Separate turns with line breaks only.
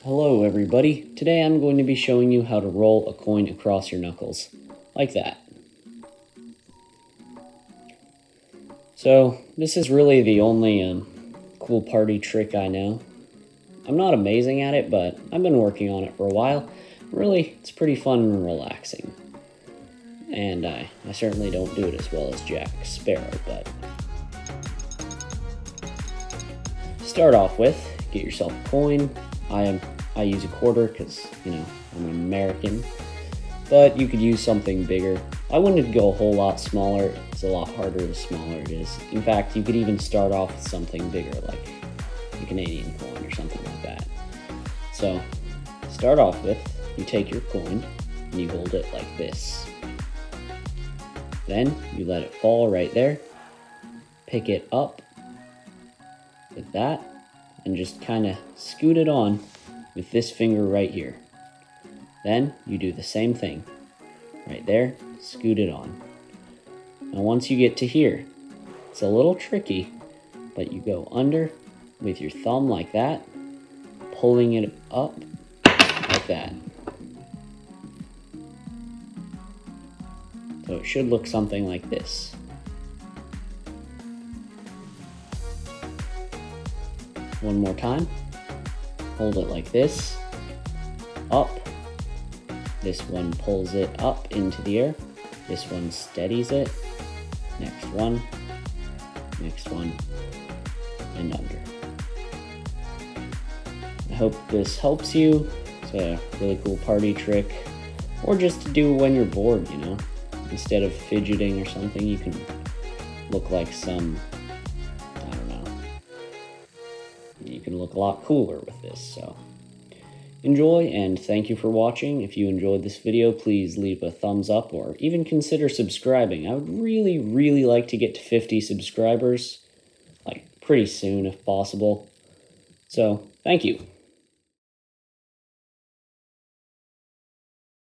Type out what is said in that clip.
Hello everybody, today I'm going to be showing you how to roll a coin across your knuckles, like that. So, this is really the only cool party trick I know. I'm not amazing at it, but I've been working on it for a while. Really, it's pretty fun and relaxing. And I certainly don't do it as well as Jack Sparrow, but... Start off with, get yourself a coin. I use a quarter because, I'm an American. But you could use something bigger. I wouldn't go a whole lot smaller. It's a lot harder the smaller it is. In fact, you could even start off with something bigger, like a Canadian coin or something like that. So, start off with, you take your coin and you hold it like this. Then, you let it fall right there. Pick it up with that and just kind of scoot it on with this finger right here. Then you do the same thing right there, scoot it on. Now once you get to here, it's a little tricky, but you go under with your thumb like that, pulling it up like that. So it should look something like this. One more time. Hold it like this, up. This one pulls it up into the air. This one steadies it. Next one, and under. I hope this helps you. It's a really cool party trick. Or just to do when you're bored, Instead of fidgeting or something, you can look like some, you can look a lot cooler with this, so enjoy, and thank you for watching. If you enjoyed this video, please leave a thumbs up or even consider subscribing. I would really, really like to get to 50 subscribers, like pretty soon if possible. So, thank you.